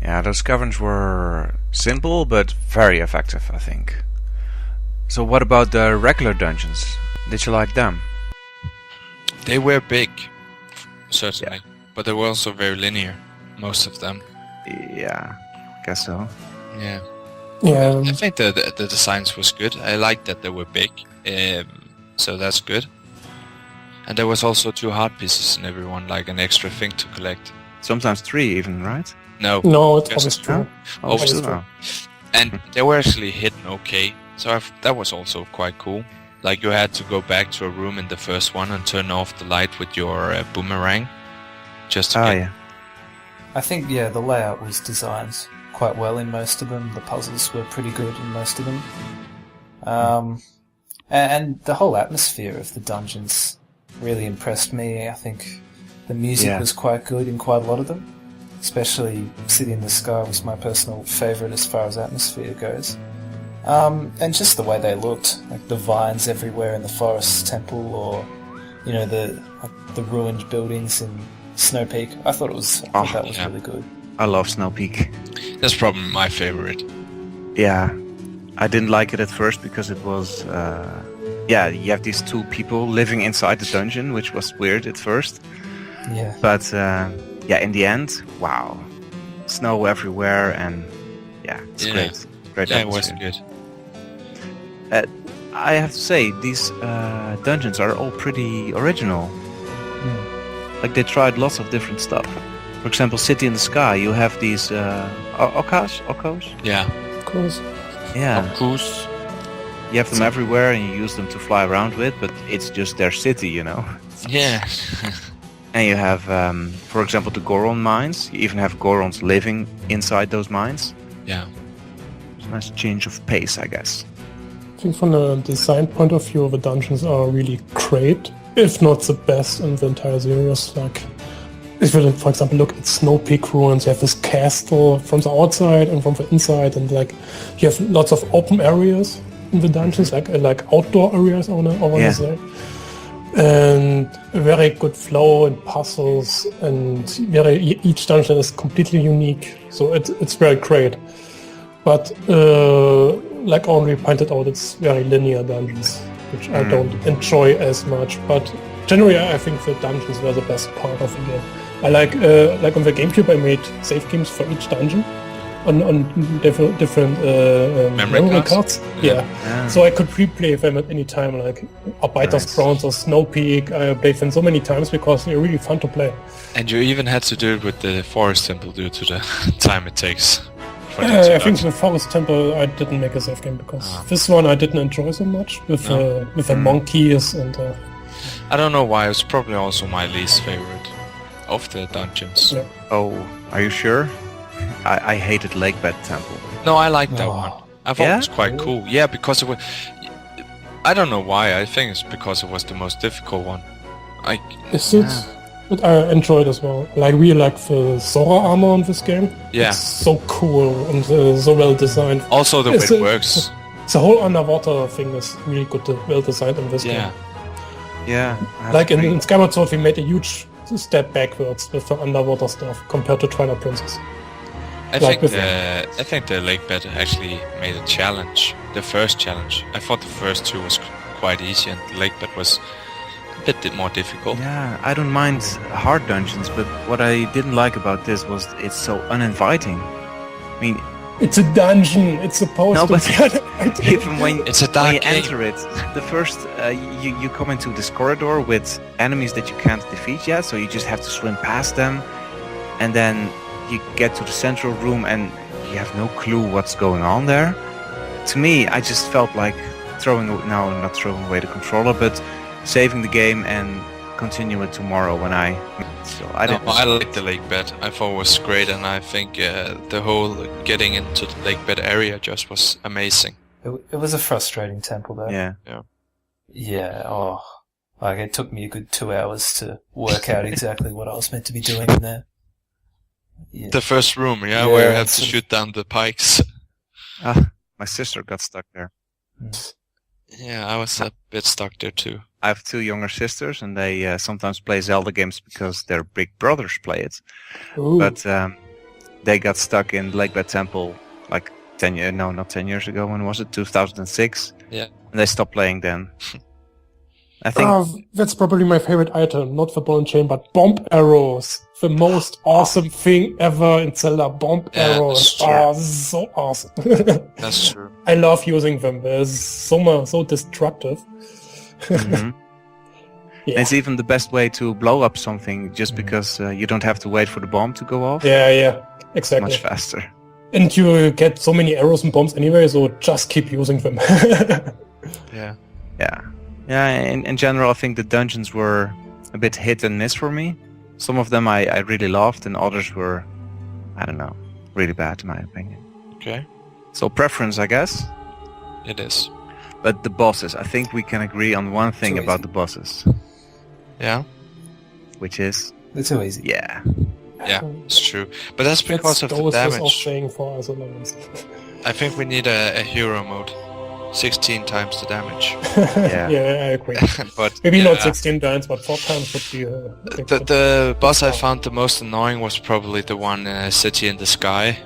Yeah, those caverns were simple but very effective, I think. So what about the regular dungeons? Did you like them? They were big, certainly, but they were also very linear, most of them. Yeah, guess so. Yeah. Yeah. I think the designs was good. I liked that they were big, so that's good. And there was also 2 heart pieces in everyone, like an extra thing to collect. Sometimes 3 even, right? No, No, it's just always true. Always still true. no. And they were actually hidden okay, so that was also quite cool. Like you had to go back to a room in the first one and turn off the light with your boomerang, just to Oh get. yeah. I think, the layout was designed quite well in most of them. The puzzles were pretty good in most of them. And the whole atmosphere of the dungeons really impressed me. I think the music was quite good in quite a lot of them. Especially City in the Sky was my personal favourite as far as atmosphere goes. And just the way they looked, like the vines everywhere in the forest temple, or the ruined buildings in Snow Peak. I thought that was really good. I love Snow Peak. That's probably my favorite. Yeah, I didn't like it at first because it was, you have these 2 people living inside the dungeon, which was weird at first. Yeah. But in the end, wow, snow everywhere, and it's great. Great Yeah, it was atmosphere. good. I have to say, these dungeons are all pretty original. Like they tried lots of different stuff. For example, City in the Sky, you have these Okkos? Yeah. Of course. Yeah. Okkus. You have them everywhere and you use them to fly around with, but it's just their city, Yeah. And you have, for example, the Goron mines. You even have Gorons living inside those mines. Yeah. It's a nice change of pace, I guess. I think from a design point of view, the dungeons are really great, if not the best in the entire series. Like, if you, for example, look at Snow Peak ruins, you have this castle from the outside and from the inside, and like you have lots of open areas in the dungeons, like outdoor areas, I want to say. And a very good flow and puzzles, and each dungeon is completely unique, so it's very great. But like already pointed out, it's very linear dungeons, which I don't enjoy as much. But generally, I think the dungeons were the best part of the game. I like on the GameCube, I made save games for each dungeon on different memory cards. Yeah. So I could replay them at any time, like Arbeiter's Grounds or Snow Peak. I played them so many times because they're really fun to play. And you even had to do it with the Forest Temple due to the time it takes. I think the Forest Temple I didn't make a save game because this one I didn't enjoy so much with the monkeys and. I don't know why. It's probably also my least favorite of the dungeons. Yeah. Oh, are you sure? I hated Lakebed Temple. No, I liked that one. I thought it was quite cool. Yeah, because it was. I don't know why. I think it's because it was the most difficult one. But I enjoyed as well. Like, really like the Sora armor in this game. Yeah. It's so cool and so well designed. Also the way it works. The whole underwater thing is really good, well designed in this game. Yeah. Like in Skyward Sword, we made a huge step backwards with the underwater stuff compared to Twilight Princess. I think the lake bed actually made a challenge. The first challenge. I thought the first 2 was quite easy, and the lake bed was a bit more difficult. Yeah, I don't mind hard dungeons, but what I didn't like about this was it's so uninviting. I mean, it's a dungeon. It's supposed to be. Even when it's a dark you enter it, the first you come into this corridor with enemies that you can't defeat yet, so you just have to swim past them, and then you get to the central room and you have no clue what's going on there. To me, I just felt like not throwing away the controller, but saving the game and continue it tomorrow when I liked the lake bed. I thought it was great, and I think the whole getting into the lake bed area just was amazing. It was a frustrating temple though. Yeah. Like it took me a good 2 hours to work out exactly what I was meant to be doing in there. Yeah. The first room, where you have to shoot down the pikes. My sister got stuck there. Yeah, I was a bit stuck there too. I have 2 younger sisters, and they sometimes play Zelda games because their big brothers play it. Ooh. But they got stuck in Lake Bed Temple like 10 years. No, not 10 years ago. When was it? 2006. Yeah. And they stopped playing then. I think. That's probably my favorite item. Not the ball and chain, but bomb arrows. The most awesome thing ever in Zelda. Bomb arrows. Oh, this is so awesome. That's true. I love using them. They're so destructive. Mm-hmm. Yeah. It's even the best way to blow up something, just because you don't have to wait for the bomb to go off. Yeah, exactly. Much faster. And you get so many arrows and bombs anyway, so just keep using them. Yeah. In general, I think the dungeons were a bit hit and miss for me. Some of them I really loved, and others were, I don't know, really bad in my opinion. Okay. So preference, I guess. It is. But the bosses, I think we can agree on one thing Too about easy. the bosses, Yeah. which is, They're too easy. yeah. Yeah, it's true. But that's because of the Of damage. saying for us alone. I think we need a hero mode. 16 times the damage. Yeah. Yeah, I agree. But Maybe yeah, not 16 times, but 4 times would be The boss I found the most annoying was probably the one City in the Sky.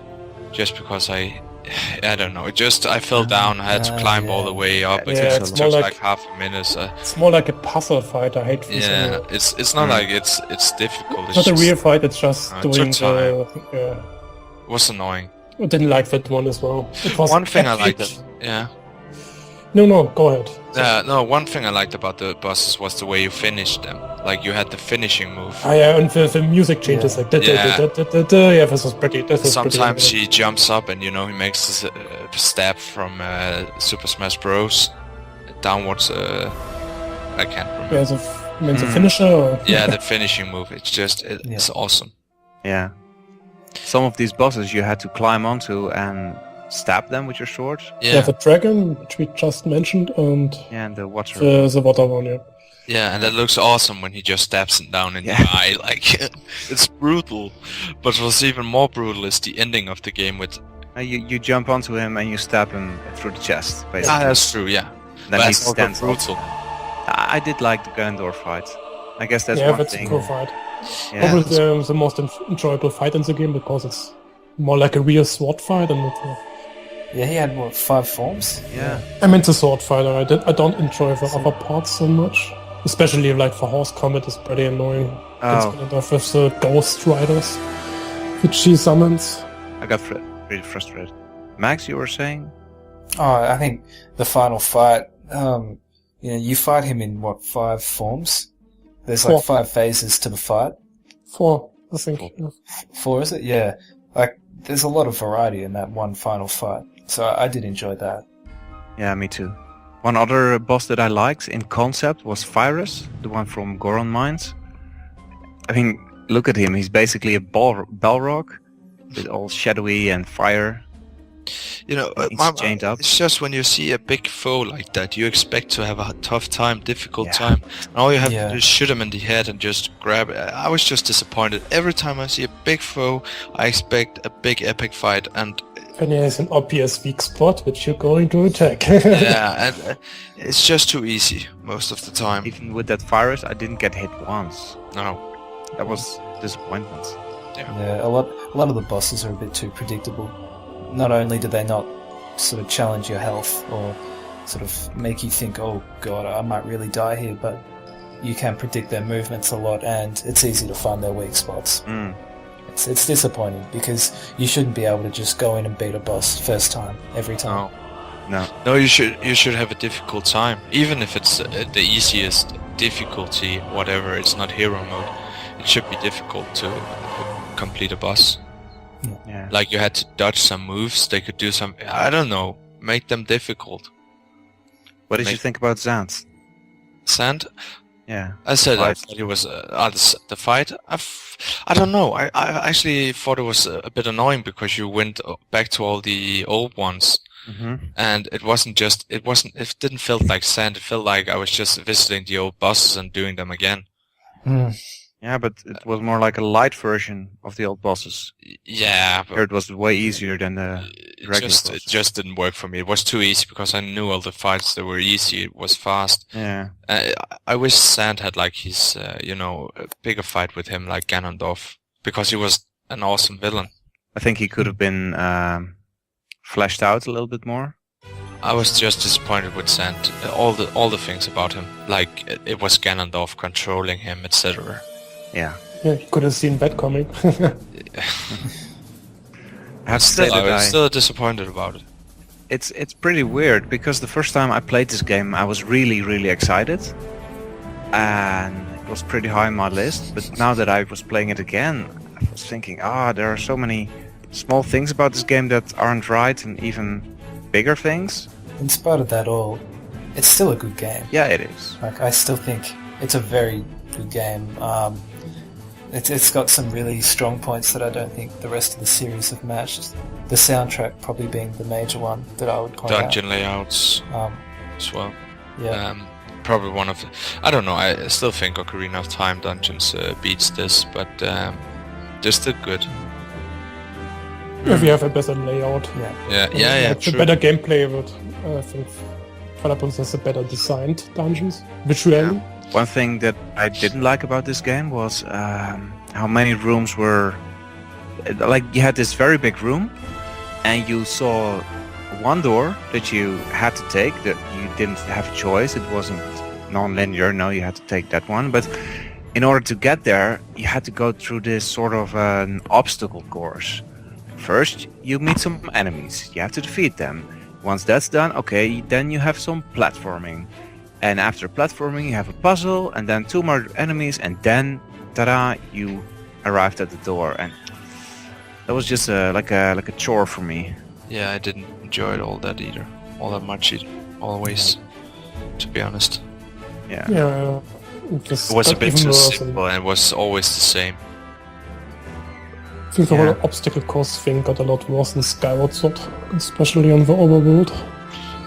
Just because I don't know. I fell down. I had to climb all the way up. It Yeah, it's took more like like- half a minute. It's more like a puzzle fight. I hate this. Yeah, it's not like it's difficult. It's not a just- real fight, it's just it doing took the... It was annoying. I didn't like that one as well. It was One thing I epic. liked. Yeah. No, go ahead. No, one thing I liked about the bosses was the way you finished them. Like you had the finishing move. Yeah, and the music changes like... Yeah, this was pretty... Sometimes he jumps up and he makes this stab from Super Smash Bros. Downwards. I can't remember. Yeah, the finisher... Or... Yeah, the finishing move. It's awesome. Yeah. Some of these bosses you had to climb onto and stab them with your sword. Yeah, Yeah, the dragon, which we just mentioned, and And the water. the water one, yeah. yeah, and that looks awesome when he just stabs it down in Yeah. your eye. Like it's brutal, but what's even more brutal is the ending of the game with. You jump onto him and you stab him through the chest, basically. That's true. Yeah, Then but he it's also stands up. brutal. I did like the Ganondorf fight. I guess that's Yeah, one that's thing. a cool fight. Yeah. Probably the most enjoyable fight in the game because it's more like a real sword fight and it's... Yeah, he had, 5 forms? Yeah. I meant the sword fighter. I don't enjoy the other parts so much. Especially like the horse combat is pretty annoying. Oh. With the ghost riders, which she summons. I got really frustrated. Max, you were saying? Oh, I think the final fight, you fight him in, 5 forms? There's like 4. 5 phases to the fight. 4, I think. Yeah. 4, is it? Yeah. Like, there's a lot of variety in that one final fight. So I did enjoy that. Yeah, me too. One other boss that I liked in concept was Virus, the one from Goron Mines. I mean, look at him. He's basically a Balrog, with all shadowy and fire. He's chained up. It's just when you see a big foe like that, you expect to have a tough time, difficult Yeah. time. And all you have Yeah. to do is shoot him in the head and just grab it. I was just disappointed. Every time I see a big foe, I expect a big epic fight. And And he has an obvious weak spot which you're going to attack. yeah, and it's just too easy most of the time. Even with that Virus, I didn't get hit once. No. That was disappointment. Yeah, a lot of the bosses are a bit too predictable. Not only do they not sort of challenge your health or sort of make you think, oh god, I might really die here, but you can predict their movements a lot and it's easy to find their weak spots. Mm. It's disappointing because you shouldn't be able to just go in and beat a boss first time, every time. No, you should have a difficult time. Even if it's the easiest difficulty, whatever, it's not hero mode. It should be difficult to complete a boss. Yeah. Like you had to dodge some moves, they could do some, I don't know, make them difficult. What did you think about Zant? Sand? Yeah. I said I Fight. thought it was the fight. I don't know. I actually thought it was a bit annoying because you went back to all the old ones, Mm-hmm. and it didn't feel like sand. It felt like I was just visiting the old bosses and doing them again. Yeah, but it was more like a light version of the old bosses. Yeah, Here but it was way easier than the regular it bosses. just didn't work for me. It was too easy because I knew all the fights that were easy. It was fast. Yeah. I wish Sand had like his, a bigger fight with him like Ganondorf because he was an awesome villain. I think he could have been fleshed out a little bit more. I was just disappointed with Sand. All the things about him, like it was Ganondorf controlling him, etc. Yeah. Yeah, you could have seen that coming. I have to say I that was still disappointed about it. it's pretty weird because the first time I played this game, I was really excited, and it was pretty high on my list. But now that I was playing it again, I was thinking, there are so many small things about this game that aren't right, and even bigger things. In spite of that all, it's still a good game. Yeah, it is. Like, I still think it's a very good game. It's got some really strong points that I don't think the rest of the series have matched. The soundtrack probably being the major one that I would point Dungeon layouts as well. Yeah. Probably one of the, I don't know, I still think Ocarina of Time Dungeons beats this, but they're still good. If you have a better layout. Yeah, It's a true. better gameplay, but I think Twilight Princess has a better designed dungeons. Visually. One thing that I didn't like about this game was how many rooms were... Like, you had this very big room, and you saw one door that you had to take, that you didn't have a choice. It wasn't non-linear, no, you had to take that one. But in order to get there, you had to go through this sort of an obstacle course. First, you meet some enemies. You have to defeat them. Once that's done, okay, then you have some platforming. And after platforming, you have a puzzle, and then 2 more enemies, and then, ta-da, you arrived at the door. And that was just like a chore for me. Yeah, I didn't enjoy it all that much always, to be honest. Yeah. Yeah. It was a bit too simple, and it was always the same. I think the whole obstacle course thing got a lot worse in Skyward Sword, especially on the overworld.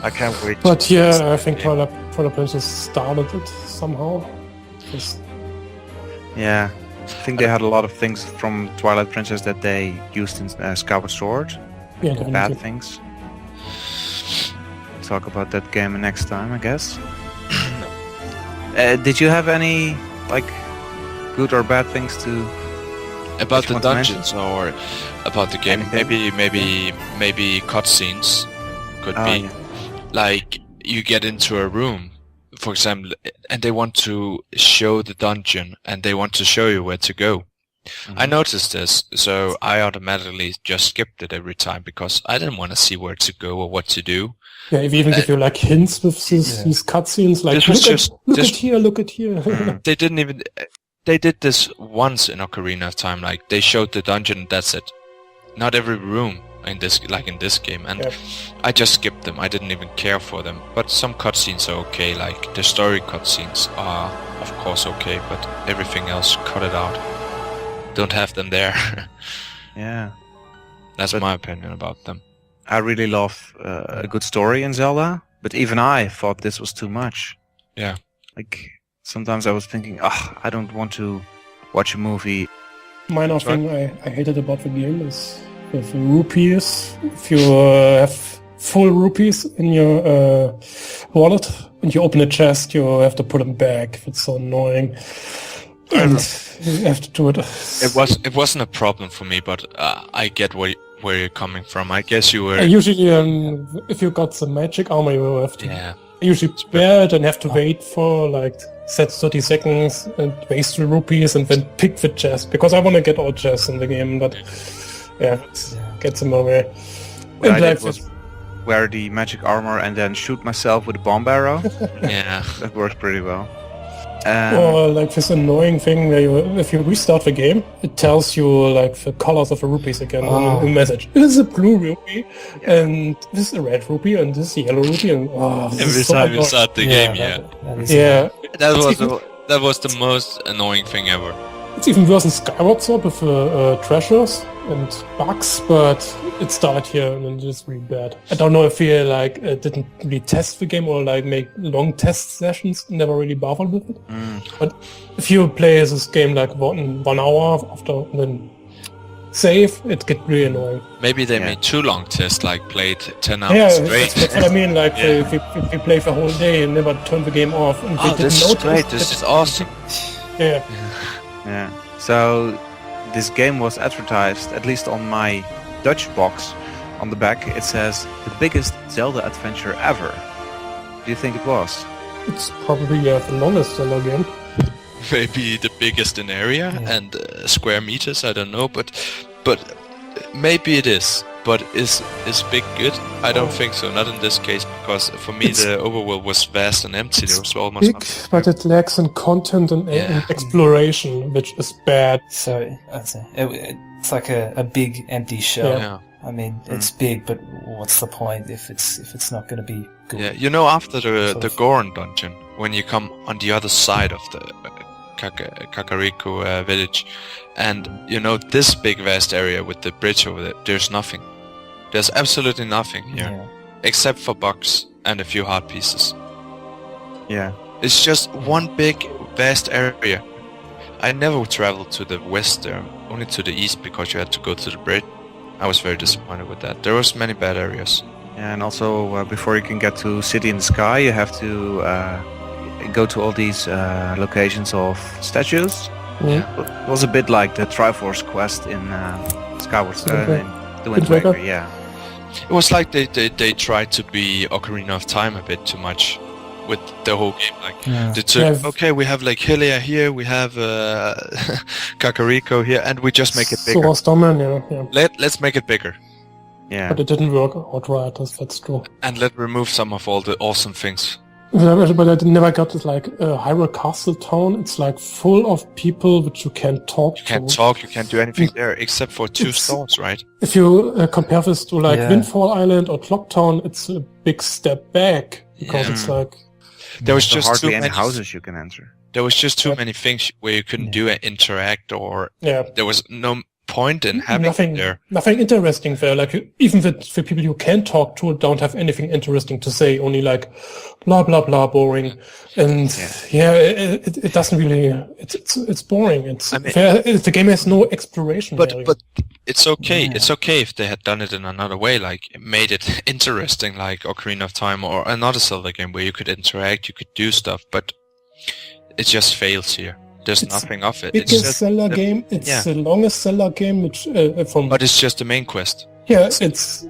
I can't wait. But yeah, I think Twilight Princess started it somehow. Yeah, I think they had a lot of things from Twilight Princess that they used in Skyward Sword. Yeah, Bad definitely. things. Talk about that game next time, I guess. Did you have any good or bad things to? About Which the one to dungeons or about the game? Anything? Maybe cutscenes could be. Yeah. Like, you get into a room, for example, and they want to show the dungeon, and they want to show you where to go. Mm-hmm. I noticed this, so I automatically just skipped it every time because I didn't want to see where to go or what to do. Yeah, if even give you hints with these cutscenes, like look at here. They didn't even. They did this once in Ocarina of Time. Like, they showed the dungeon, and that's it. Not every room in this game, and I just skipped them. I didn't even care for them. But some cutscenes are okay. Like, the story cutscenes are, of course, okay, but everything else, cut it out. Don't have them there. Yeah. That's my opinion about them. I really love a good story in Zelda, but even I thought this was too much. Yeah. Like, sometimes I was thinking, I don't want to watch a movie. Minor thing I hated about the game is with rupees. If you have full rupees in your wallet and you open a chest, you have to put them back. It's so annoying. And you have to do it. It wasn't a problem for me, but I get where you're coming from. I guess you were. Usually, if you got some magic armor, you have to usually wear it and have to wait for set 30 seconds and waste the rupees and then pick the chest, because I want to get all chests in the game, but it gets in my way. What I did was wear the magic armor and then shoot myself with a bomb arrow. Yeah. That worked pretty well. Or this annoying thing where if you restart the game, it tells you the colors of the rupees again in the message. This is a blue rupee, and this is a red rupee, and this is a yellow rupee, and every time you start the game, that was the most annoying thing ever. It's even worse in Skyward Sword with treasures and bugs, but it started here and it's really bad. I don't know if we didn't really test the game or make long test sessions, never really bothered with it. But if you play this game 1 hour after then save, it gets really annoying. Maybe they made too long tests, played 10 hours straight. That's what I mean. If you play the whole day and never turn the game off, and they didn't this is notice great. This is awesome. Yeah. Yeah. So this game was advertised, at least on my Dutch box on the back, it says the biggest Zelda adventure ever. Do you think it was? It's probably the longest Zelda game. Maybe the biggest in area and square meters. I don't know, but maybe it is. But is big good? I don't think so. Not in this case, because for me the overworld was vast and empty. There was almost big, nothing. but it lacks in content and exploration, which is bad. So it's like a big empty shell. Yeah. I mean, it's big, but what's the point if it's not going to be good? Yeah, you know, after the Goron dungeon, when you come on the other side of the Kakariko village, and you know this big vast area with the bridge over there, there's nothing. There's absolutely nothing here, except for bugs and a few heart pieces. Yeah. It's just one big vast area. I never traveled to the west there, only to the east because you had to go to the bridge. I was very disappointed with that. There was many bad areas. Yeah, and also before you can get to City in the Sky, you have to go to all these locations of statues. Yeah. It was a bit like the Triforce quest in Skyward Sword, in the Wind Waker. Waker. Yeah. It was like they tried to be Ocarina of Time a bit too much with the whole game. Like they took, okay, we have like Hylia here, we have Kakariko here, and we just make it bigger. Sora's Domain, yeah. Let's make it bigger. Yeah. But it didn't work out right, that's true. And let's remove some of all the awesome things. But I never got it, like Hyrule Castle Town. It's like full of people which you can't talk to. You can't talk, you can't do anything there except for two stores, right? If you compare this to like Windfall Island or Clock Town, it's a big step back because it's like there was There's just too hardly any many houses you can enter. There was just too many things where you couldn't do it, interact, or there was no point in having nothing, it there. nothing interesting there. Like even the people you can talk to don't have anything interesting to say. Only like blah blah blah, boring. And it doesn't really. It's boring. The game has no exploration. But it's okay. Yeah. It's okay if they had done it in another way, like made it interesting, like Ocarina of Time or another Zelda game where you could interact, you could do stuff. But it just fails here. There's nothing of it. It's just Zelda game. It's the longest Zelda game, which But it's just the main quest. Yeah, it's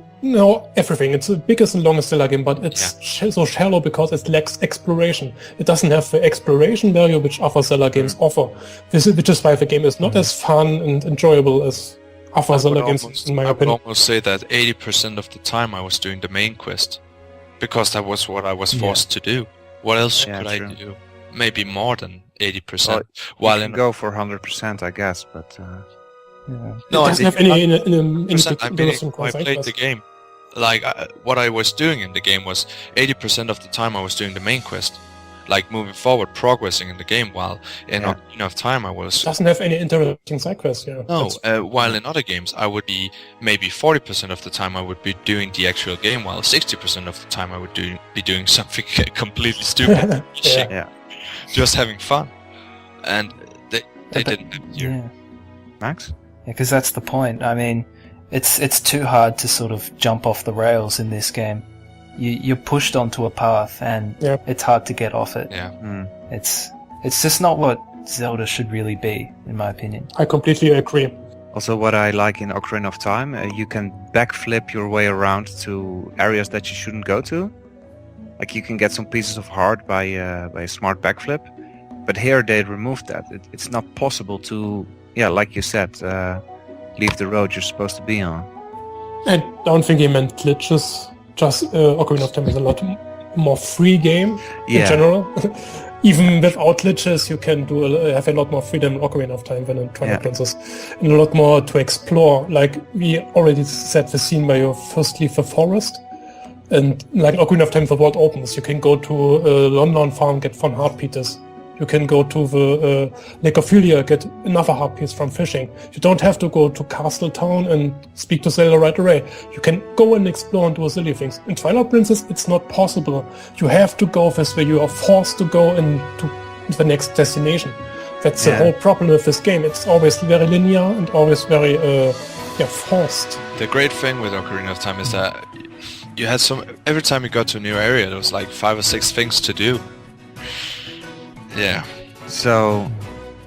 everything. It's the biggest and longest Zelda game, but it's so shallow because it lacks exploration. It doesn't have the exploration value which other Zelda games offer. Which is why the game is not as fun and enjoyable as other Zelda games, in my opinion. I would almost say that 80% of the time I was doing the main quest, because that was what I was forced to do. What else could I do? Maybe more than 80%. Well, you can go for 100%, I guess, but... No, it doesn't have any I played the game. Like, what I was doing in the game was 80% of the time I was doing the main quest. Like, moving forward, progressing in the game, while in Ocarina of Time I was... It doesn't have any interesting side quests, No, while in other games I would be... Maybe 40% of the time I would be doing the actual game, while 60% of the time I would be doing something completely stupid. Just having fun. And they didn't have it here. Max? Yeah, because that's the point. I mean, it's too hard to sort of jump off the rails in this game. You're pushed onto a path, and it's hard to get off it. It's just not what Zelda should really be, in my opinion. I completely agree. Also, what I like in Ocarina of Time, you can backflip your way around to areas that you shouldn't go to. Like, you can get some pieces of heart by a smart backflip. But here they removed that. It's not possible to, like you said, leave the road you're supposed to be on. I don't think he meant glitches. Just Ocarina of Time is a lot more free game in general. Even without glitches, you can have a lot more freedom in Ocarina of Time than in Twilight Princess, and a lot more to explore. Like we already said, the scene where you first leave the forest, and like Ocarina of Time, the world opens. You can go to London Farm, get 1 heart pieces. You can go to the Lake of Hylia, get another heart piece from fishing. You don't have to go to Castle Town and speak to Zelda right away. You can go and explore and do silly things. In Twilight Princess, it's not possible. You have to go this way. You are forced to go into the next destination. That's the whole problem with this game. It's always very linear and always very forced. The great thing with Ocarina of Time is that you had every time you got to a new area, there was like 5 or 6 things to do. Yeah. So,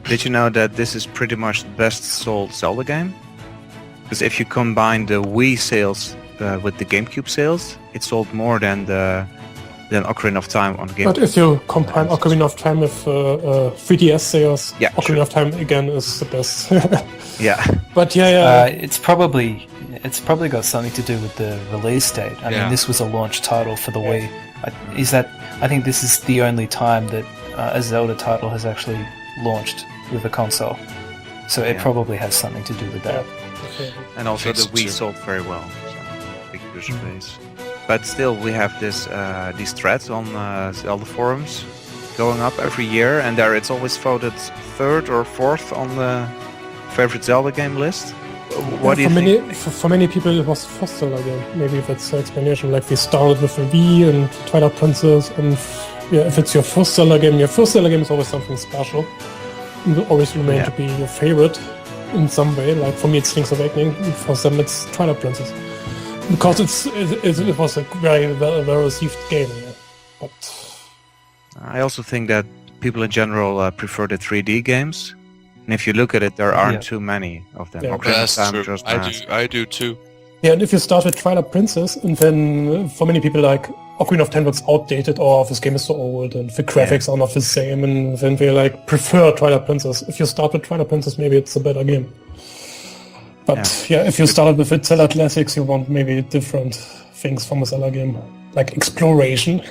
did you know that this is pretty much the best sold Zelda game? Because if you combine the Wii sales with the GameCube sales, it sold more than Ocarina of Time on the GameCube. But if you combine Ocarina of Time with 3DS sales, Yeah, Ocarina true. of Time again is the best. Yeah. But yeah. It's probably got something to do with the release date. I Yeah. mean, this was a launch title for the Wii. I think this is the only time that a Zelda title has actually launched with a console. So it Yeah. probably has something to do with that. Okay. And also think the so Wii too. sold very well. So big user base. But still, we have these threads on Zelda forums going up every year, and there it's always voted 3rd or 4th on the favorite Zelda game list. What do you think? For many people, it was the first Zelda game. Maybe that's the explanation. Like, we started with the Wii and Twilight Princess, and yeah, if it's your first Zelda game is always something special. It will always remain to be your favorite in some way. Like, for me, it's Link's Awakening. For them, it's Twilight Princess. Because it was a very well received game. Yeah. But I also think that people in general prefer the 3D games. And if you look at it, there aren't too many of them. Yeah. Ocarina of That's Time, true. Majora's I Mask. do. I do too. yeah, and if you start with Twilight Princess, and then for many people, like, Ocarina of Time looks outdated, or this game is so old, and the graphics are not the same, and then they like prefer Twilight Princess. If you start with Twilight Princess, maybe it's a better game. But yeah, if you started with the Zelda Classics, you want maybe different things from a Zelda game, like exploration.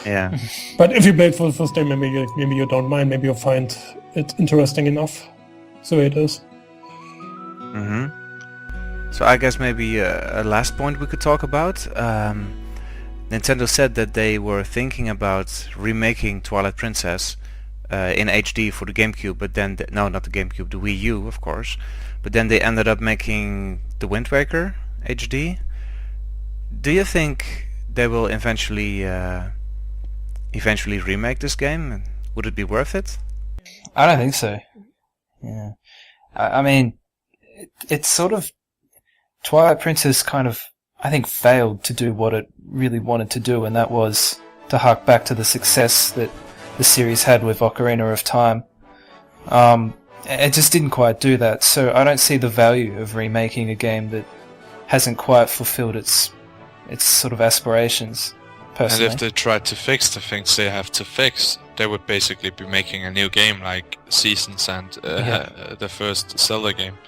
Yeah. But if you play it for the first time, maybe you don't mind. Maybe you find it interesting enough. So it is. Mm-hmm. So I guess maybe a last point we could talk about. Nintendo said that they were thinking about remaking Twilight Princess in HD for the GameCube, but then no, not the GameCube, the Wii U, of course. But then they ended up making the Wind Waker HD. Do you think they will eventually remake this game? Would it be worth it? I don't think so. Yeah. I mean, it's sort of... Twilight Princess kind of, I think, failed to do what it really wanted to do, and that was to hark back to the success that the series had with Ocarina of Time. It just didn't quite do that, so I don't see the value of remaking a game that hasn't quite fulfilled its sort of aspirations, personally. And if they tried to fix the things they have to fix, they would basically be making a new game like Seasons and the first Zelda game.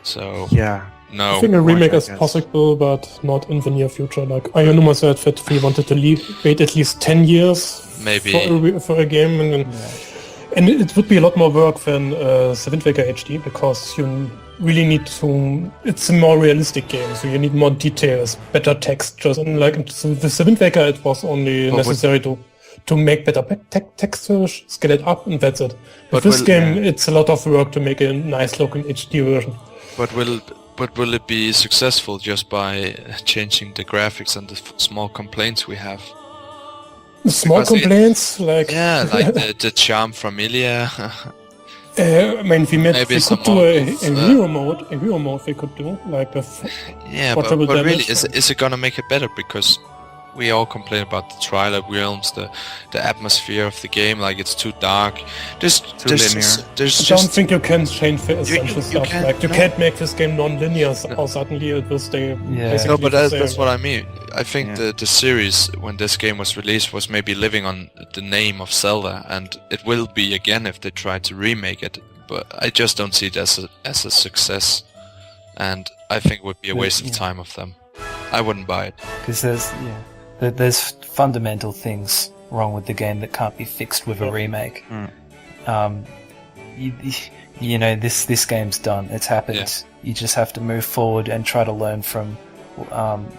So Yeah. no. I think a remake I is guess. possible, but not in the near future. Like, Aonuma said that we wanted to wait at least 10 years Maybe. for a game, and it would be a lot more work than the Wind Waker HD, because you really need to... It's a more realistic game, so you need more details, better textures, and like so with the Wind Waker, it was only necessary to make better textures, scale it up, and that's it. But With this game, yeah. it's a lot of work to make a nice looking HD version. But will it be successful just by changing the graphics and the small complaints we have? Small Because complaints, like... Yeah, like the charm from Ilia. I mean, Maybe we some could do more a of, hero mode we could do, like with Yeah, but portable really, damage. is it gonna make it better? Because we all complain about the Twilight realms, the atmosphere of the game, like it's too dark. There's linear. There's I don't just think you can change the essential you stuff. can't- Like, you no. can't make this game non-linear, or suddenly it will stay basically no, but the that's same. what I mean. I think Yeah. the series, when this game was released, was maybe living on the name of Zelda, and it will be again if they try to remake it. But I just don't see it as a success, and I think it would be a waste of time of them. I wouldn't buy it. Because there's fundamental things wrong with the game that can't be fixed with a remake. You know, this game's done. It's happened. Yeah. You just have to move forward and try to learn from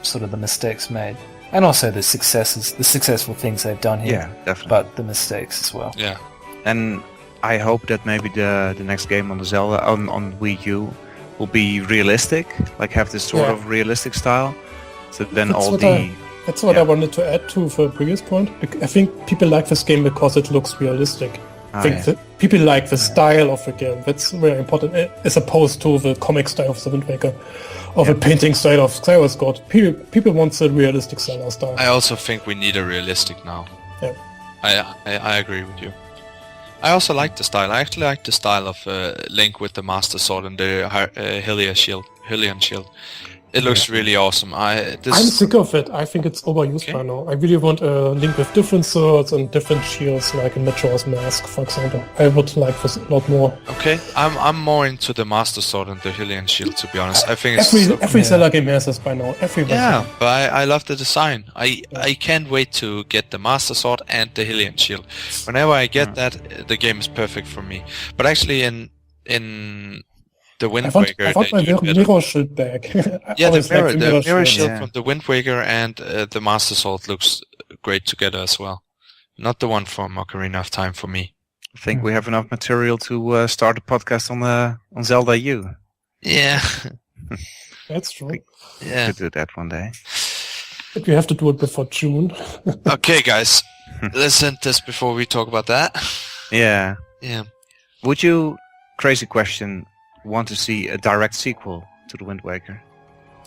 sort of the mistakes made, and also the successful things they've done here. Yeah, definitely. But the mistakes as well. Yeah. And I hope that maybe the next game on the Zelda on Wii U will be realistic, like have this sort of realistic style. So then That's what I wanted to add to the previous point. I think people like this game because it looks realistic. I think that people like the style of the game. That's very important, as opposed to the comic style of the Wind Waker, or the painting style of Skyward Sword. People want the realistic style. I also think we need a realistic now. Yeah. I agree with you. I also like the style. I actually like the style of Link with the Master Sword and the Hylian shield. It looks really awesome. I'm sick of it. I think it's overused by now. I really want a Link with different swords and different shields, like in Majora's Mask, for example. I would like this a lot more. Okay, I'm more into the Master Sword and the Hylian shield, to be honest. I think it's every Zelda game has this by now. Yeah, but I love the design. I can't wait to get the Master Sword and the Hylian shield. Whenever I get that, the game is perfect for me. But actually, in the Wind Waker, I want my mirror shield back. Yeah, the mirror shield from the Wind Waker and the Master Sword looks great together as well. Not the one from Ocarina of Time for me. I think we have enough material to start a podcast on Zelda U. Yeah. That's true. We could do that one day. But we have to do it before June. Okay, guys. Let's end this before we talk about that. Yeah. Yeah. Would you, crazy question, want to see a direct sequel to the Wind Waker?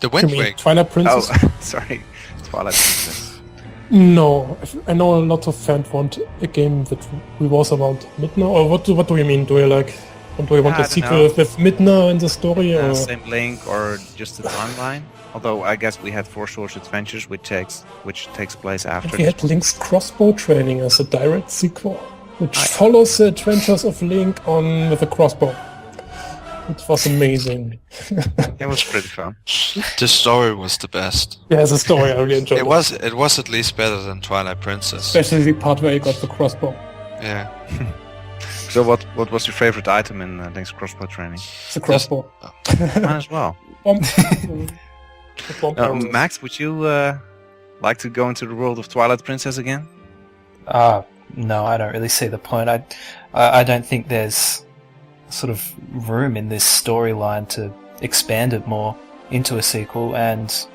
The Wind Waker? Twilight Princess? Oh, sorry. Twilight Princess. No. I know a lot of fans want a game that revolves around Midna. Or what do you mean? Do you want a sequel with Midna in the story? Or? Same Link or just the timeline? Although I guess we had Four Swords Adventures, which takes place after. And we had Link's crossbow training as a direct sequel, which follows the adventures of Link on with a crossbow. It was amazing. It was pretty fun. The story was the best. Yeah, the story I really enjoyed. It was at least better than Twilight Princess. Especially the part where you got the crossbow. Yeah. So what was your favorite item in Link's crossbow training? The crossbow. Mine as well. Max, would you like to go into the world of Twilight Princess again? No, I don't really see the point. I don't think there's sort of room in this storyline to expand it more into a sequel, and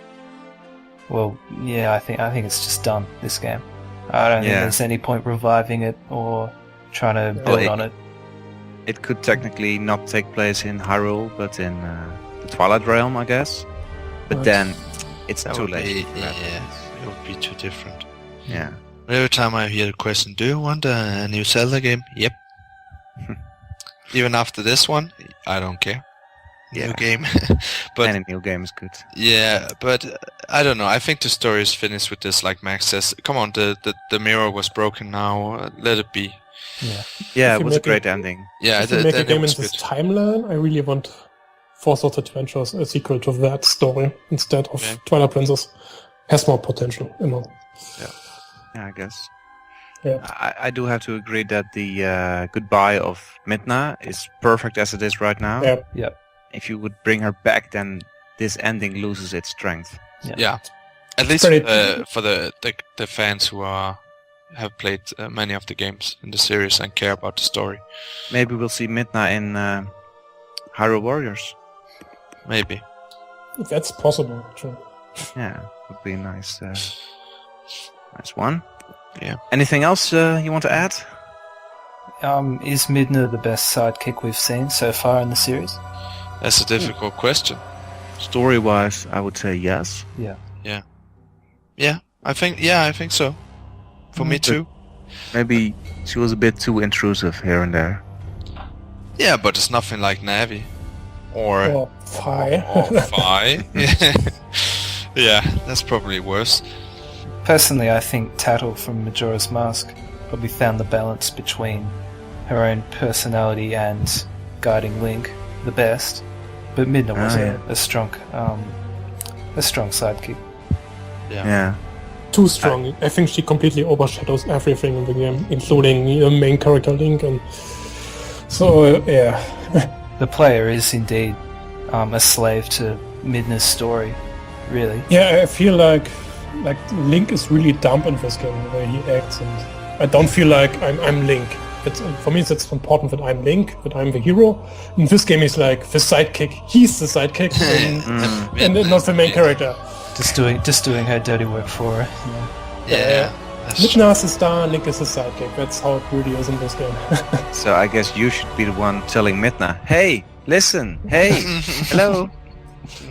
well, yeah, I think it's just done, this game. I don't think there's any point reviving it or trying to build on it. It could technically not take place in Hyrule, but in the Twilight Realm, I guess. But then it's too late. It would be too different. Yeah. Every time I hear the question, do you want a new Zelda game? Yep. Even after this one, I don't care. New game. But any new game is good. Yeah, but I don't know. I think the story is finished with this, like Max says. Come on, the mirror was broken now. Let it be. Yeah, it was a great ending. Yeah, if you make a game in this timeline, I really want Four Swords Adventures, a sequel to that story instead of Twilight Princess. Has more potential, you know. Yeah, I guess. Yeah. I do have to agree that the goodbye of Midna is perfect as it is right now. Yeah. If you would bring her back, then this ending loses its strength. Yeah. At least for the fans who have played many of the games in the series and care about the story. Maybe we'll see Midna in Hyrule Warriors. Maybe. That's possible, actually. Yeah, would be a nice one. Yeah. Anything else you want to add? Is Midna the best sidekick we've seen so far in the series? That's a difficult question. Story-wise, I would say yes. Yeah, I think so. For me too. Maybe she was a bit too intrusive here and there. Yeah, but it's nothing like Navi. Or Fi. Or Fi. Yeah, that's probably worse. Personally, I think Tattle from Majora's Mask probably found the balance between her own personality and guiding Link the best, but Midna was a strong sidekick. Yeah. Too strong. I think she completely overshadows everything in the game, including the main character Link, and so The player is indeed a slave to Midna's story, really. Yeah, I feel like Link is really dumb in this game, the way he acts, and I don't feel like I'm Link. For me, it's important that I'm Link, that I'm the hero. In this game, he's like the sidekick. He's the sidekick, and not the main character. Just doing her dirty work for her. Yeah. Midna is the star, Link is the sidekick. That's how it really is in this game. So I guess you should be the one telling Midna, "Hey, listen, hey, hello."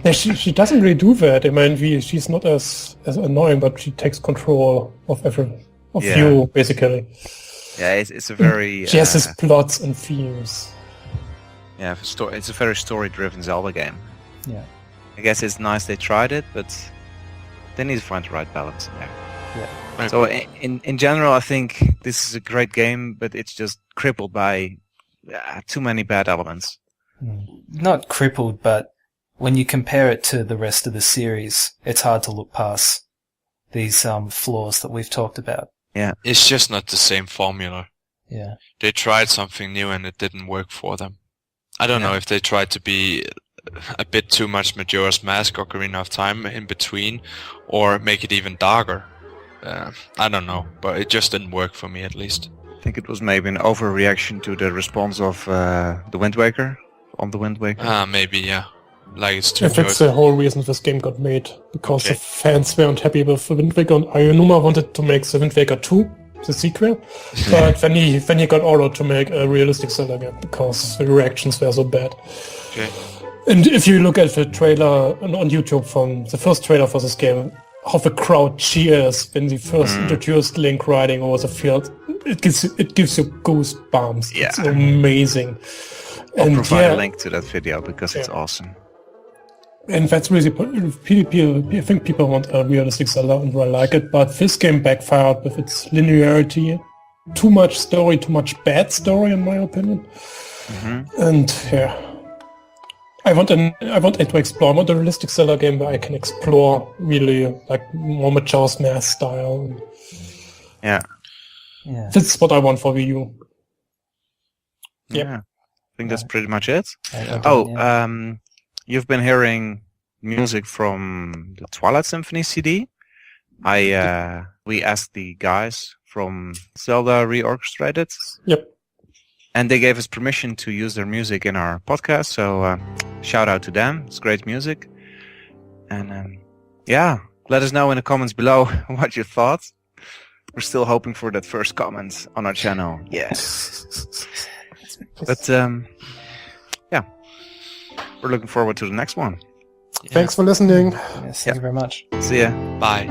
Yeah, she doesn't really do that. I mean, she's not as annoying, but she takes control of you, basically. Yeah, it's a very Yes, his plots and themes. yeah, it's a very story-driven Zelda game. Yeah. I guess it's nice they tried it, but they need to find the right balance in there. Yeah. So in general, I think this is a great game, but it's just crippled by too many bad elements. Not crippled, but when you compare it to the rest of the series, it's hard to look past these flaws that we've talked about. Yeah, It's just not the same formula. Yeah. They tried something new and it didn't work for them. I don't know if they tried to be a bit too much Majora's Mask, Ocarina of Time in between, or make it even darker. I don't know, but it just didn't work for me at least. I think it was maybe an overreaction to the response of the Wind Waker, on the Wind Waker. Maybe, yeah. Like it's too If it's good. the whole reason this game got made, because Okay. the fans weren't happy with the Wind Waker, and Ayonuma wanted to make the Wind Waker 2, the sequel, but then he got ordered to make a realistic Zelda game because the reactions were so bad. Okay. And if you look at the trailer on YouTube from the first trailer for this game, how the crowd cheers when they first introduced Link riding over the field, it gives you goosebumps. Yeah. It's amazing. I'll And provide yeah, a link to that video because it's awesome. and that's really, I think people want a realistic Zelda and I like it, but this game backfired with its linearity. Too much story, too much bad story in my opinion. And yeah, I want it to explore. I want a realistic Zelda game where I can explore really like more Majora's Mask style. Yeah. Yeah. That's what I want for Wii U. Yep. Yeah. I think that's pretty much it. Yeah. You've been hearing music from the Twilight Symphony CD. We asked the guys from Zelda Reorchestrated, Yep. and they gave us permission to use their music in our podcast. So shout out to them. It's great music. And yeah, let us know in the comments below what you thought. We're still hoping for that first comment on our channel. Yes. But yeah, we're looking forward to the next one. Thanks for listening. Yes, thank you very much. See ya. Bye.